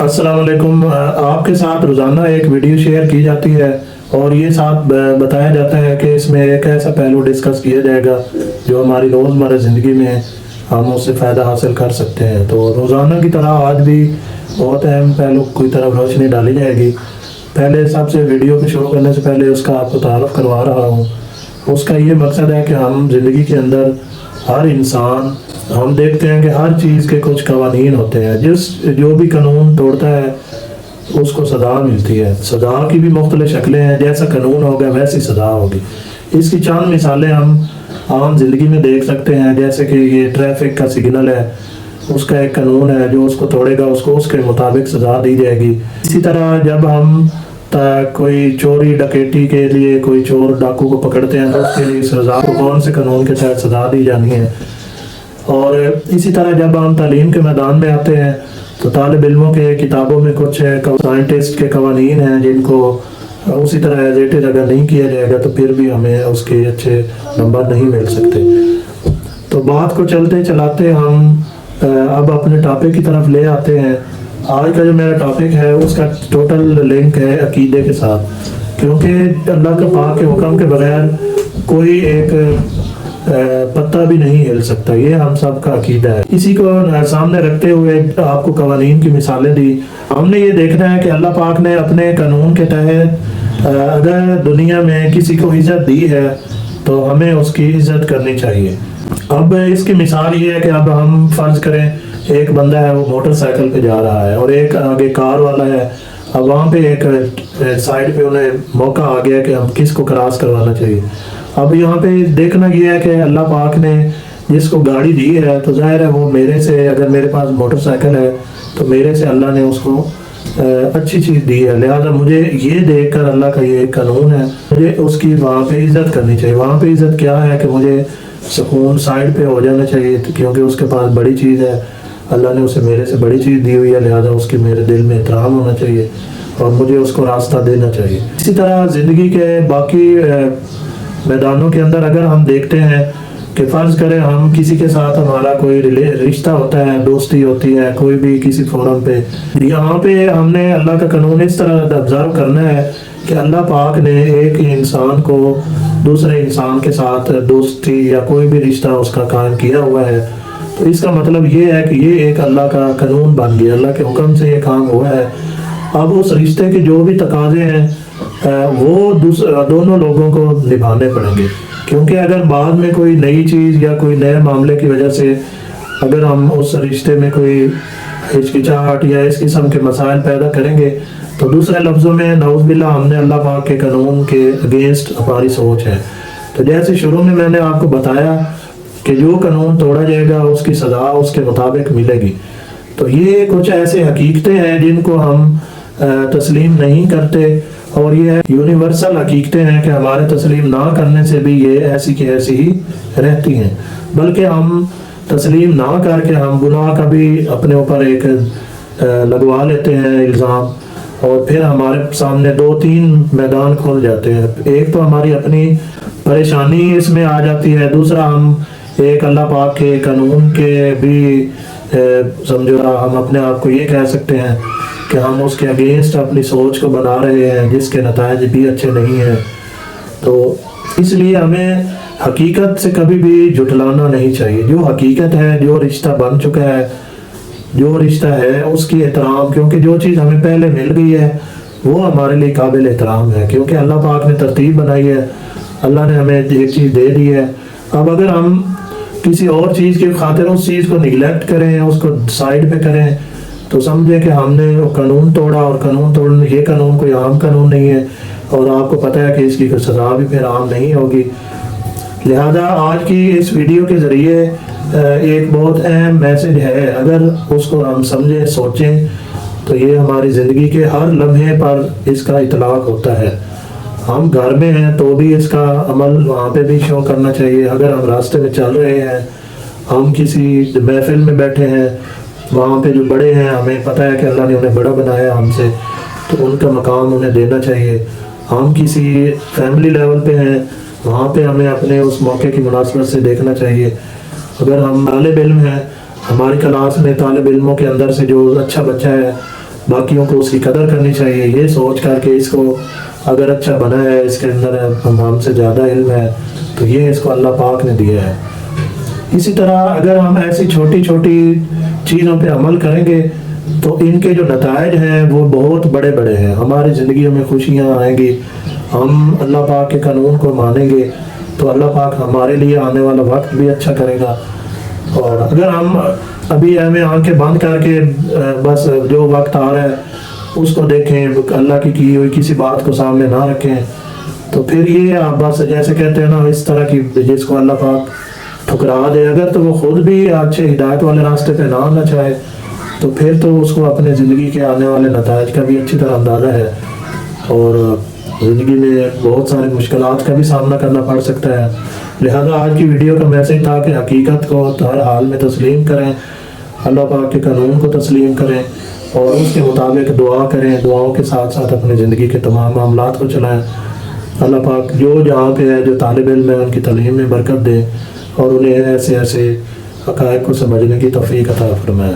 अस्सलाम वालेकुम। आपके साथ रोज़ाना एक वीडियो शेयर की जाती है और ये साथ बताया जाता है कि इसमें एक ऐसा पहलू डिस्कस किया जाएगा जो हमारी रोज़मर्रा ज़िंदगी में हम उससे फ़ायदा हासिल कर सकते हैं। तो रोज़ाना की तरह आज भी बहुत अहम पहलू की तरफ रोशनी डाली जाएगी। पहले सबसे वीडियो को शुरू करने से पहले उसका आपको तारुफ करवा रहा हूँ। उसका ये मकसद है कि हम ज़िंदगी के अंदर हर इंसान, हम देखते हैं कि हर चीज़ के कुछ कवानीन होते हैं। जो भी कानून तोड़ता है उसको सज़ा मिलती है। सज़ा की भी मुख्तलिफ शक्लें हैं, जैसा कानून होगा वैसी सज़ा होगी। इसकी चंद मिसालें हम आम ज़िंदगी में देख सकते हैं, जैसे कि ये ट्रैफिक का सिग्नल है, उसका एक कानून है, जो उसको तोड़ेगा उसको उसके मुताबिक सज़ा दी जाएगी। इसी तरह जब हम कोई चोरी डकैती के लिए कोई चोर डाकू को पकड़ते हैं तो उसके लिए सज़ा को कौन से कानून के तहत सज़ा दी जानी है। और इसी तरह जब हम तालीम के मैदान में आते हैं तो तालिब इल्मों के किताबों में कुछ साइंटिस्ट के कवानीन हैं जिनको उसी तरह एज इट इज़ अगर नहीं किया जाएगा तो फिर भी हमें उसके अच्छे नंबर नहीं मिल सकते। तो बात को चलते चलाते हम अब अपने टॉपिक की तरफ ले आते हैं। आज का जो मेरा टॉपिक है उसका टोटल लिंक है अकीदे के साथ, क्योंकि अल्लाह के पाक के हुक्म के बगैर कोई एक पत्ता भी नहीं हिल सकता। ये हम सब का अकीदा है। इसी को सामने रखते हुए आपको कवानीन की मिसालें दी। हमने ये देखना है कि अल्लाह पाक ने अपने कानून के तहत अगर दुनिया में किसी को इज़्ज़त दी है तो हमें उसकी इज़्ज़त करनी चाहिए। अब इसकी मिसाल ये है कि अब हम फर्ज करें एक बंदा है, वो मोटरसाइकिल पे जा रहा है और एक आगे कार वाला है। अब वहाँ पे एक साइड पे उन्हें मौका आ गया कि हम किसको क्रॉस करवाना चाहिए। अब यहाँ पे देखना ये है कि अल्लाह पाक ने जिसको गाड़ी दी है तो जाहिर है वो मेरे से, अगर मेरे पास मोटरसाइकिल है तो मेरे से अल्लाह ने उसको अच्छी चीज़ दी है, लिहाजा मुझे ये देखकर अल्लाह का ये कानून है, मुझे उसकी वहाँ पे इज़्ज़त करनी चाहिए। वहाँ पे इज़्ज़त क्या है कि मुझे सुकून साइड पे हो जाना चाहिए, क्योंकि उसके पास बड़ी चीज़ है, अल्लाह ने उसे मेरे से बड़ी चीज़ दी हुई है, लिहाजा उसकी मेरे दिल में एहतराम होना चाहिए और मुझे उसको रास्ता देना चाहिए। इसी तरह ज़िंदगी के बाकी मैदानों के अंदर अगर हम देखते हैं कि फ़र्ज़ करें हम किसी के साथ हमारा कोई रिश्ता होता है, दोस्ती होती है कोई भी किसी फोरम पे, यहाँ पे हमने अल्लाह का कानून इस तरह ऑब्ज़र्व करना है कि अल्लाह पाक ने एक इंसान को दूसरे इंसान के साथ दोस्ती या कोई भी रिश्ता उसका कायम किया हुआ है। तो इसका मतलब ये है कि ये एक अल्लाह का कानून बन गया, अल्लाह के हुक्म से ये काम हुआ है। अब उस रिश्ते के जो भी तकाज़े हैं वो दोनों लोगों को निभाने पड़ेंगे, क्योंकि अगर बाद में कोई नई चीज़ या कोई नए मामले की वजह से अगर हम उस रिश्ते में कोई हिचकिचाहट या इस किस्म के मसाइल पैदा करेंगे तो दूसरे लफ्ज़ों में नऊज़ बिल्लाह हमने अल्लाह पाक के कानून के अगेंस्ट हमारी सोच है। तो जैसे शुरू में मैंने आपको बताया कि जो कानून तोड़ा जाएगा उसकी सज़ा उसके मुताबिक मिलेगी। तो ये कुछ ऐसे हकीकतें हैं जिनको हम तस्लीम नहीं करते, और ये यूनिवर्सल हकीकतें हैं कि हमारे तस्लीम ना करने से भी ये ऐसी की ऐसी ही रहती हैं, बल्कि हम तस्लीम ना करके हम गुनाह का भी अपने ऊपर एक लगवा लेते हैं इल्ज़ाम, और फिर हमारे सामने दो तीन मैदान खुल जाते हैं। एक तो हमारी अपनी परेशानी इसमें आ जाती है, दूसरा हम एक अल्लाह पाक के कानून के भी समझो हम अपने आप को ये कह सकते हैं कि हम उसके अगेंस्ट अपनी सोच को बना रहे हैं जिसके नताइज भी अच्छे नहीं हैं। तो इसलिए हमें हकीकत से कभी भी झुठलाना नहीं चाहिए। जो हकीकत है, जो रिश्ता बन चुका है, जो रिश्ता है उसकी एहतराम, क्योंकि जो चीज़ हमें पहले मिल गई है वो हमारे लिए काबिल एहतराम है, क्योंकि अल्लाह पाक ने तरतीब बनाई है, अल्लाह ने हमें एक चीज़ दे दी है। अब अगर हम किसी और चीज़ की खातिर उस चीज़ को निगलेक्ट करें, उसको साइड पे करें, तो समझे कि हमने वो कानून तोड़ा, और कानून तोड़ने ये कानून कोई आम कानून नहीं है और आपको पता है कि इसकी सज़ा भी फिर आम नहीं होगी। लिहाजा आज की इस वीडियो के ज़रिए एक बहुत अहम मैसेज है, अगर उसको हम समझें सोचें तो ये हमारी ज़िंदगी के हर लम्हे पर इसका इतलाक़ होता है। हम घर में हैं तो भी इसका अमल वहाँ पे भी शो करना चाहिए। अगर हम रास्ते में चल रहे हैं, हम किसी महफिल में बैठे हैं, वहाँ पे जो बड़े हैं हमें पता है कि अल्लाह ने उन्हें बड़ा बनाया हमसे, तो उनका मकाम उन्हें देना चाहिए। हम किसी फैमिली लेवल पे हैं, वहाँ पे हमें अपने उस मौके की मुनासबत से देखना चाहिए। अगर हम तालिब इल्म हैं, हमारी क्लास में तालिब इल्मों के अंदर से जो अच्छा बच्चा है باقیوں کو اس کی قدر کرنی چاہیے، یہ سوچ کر کے اس کو اگر اچھا بنا ہے، اس کے اندر ہم سے زیادہ علم ہے، تو یہ اس کو اللہ پاک نے دیا ہے۔ اسی طرح اگر ہم ایسی چھوٹی چھوٹی چیزوں پہ عمل کریں گے تو ان کے جو نتائج ہیں وہ بہت بڑے بڑے ہیں، ہماری زندگیوں میں خوشیاں آئیں گی، ہم اللہ پاک کے قانون کو مانیں گے تو اللہ پاک ہمارے لیے آنے والا وقت بھی اچھا کرے گا۔ اور اگر ہم ابھی ہمیں آنکھیں بند کر کے بس جو وقت آ رہا ہے اس کو دیکھیں، اللہ کی ہوئی کسی بات کو سامنے نہ رکھیں، تو پھر یہ آپ بس جیسے کہتے ہیں نا، اس طرح کی جس کو اللہ پاک ٹھکرا دے، اگر تو وہ خود بھی اچھے ہدایت والے راستے پہ نہ آنا چاہے تو پھر تو اس کو اپنے زندگی کے آنے والے نتائج کا بھی اچھی طرح اندازہ ہے، اور زندگی میں بہت ساری مشکلات کا بھی سامنا کرنا پڑ سکتا ہے۔ لہذا آج کی ویڈیو کا میسج تھا کہ حقیقت کو ہر حال میں تسلیم کریں، اللہ پاک کے قانون کو تسلیم کریں اور اس کے مطابق دعا کریں، دعاؤں کے ساتھ ساتھ اپنے زندگی کے تمام معاملات کو چلائیں۔ اللہ پاک جو جہاں پہ ہے، جو طالب علم ہے، ان کی تعلیم میں برکت دے اور انہیں ایسے ایسے حقائق کو سمجھنے کی توفیق عطا فرمائے۔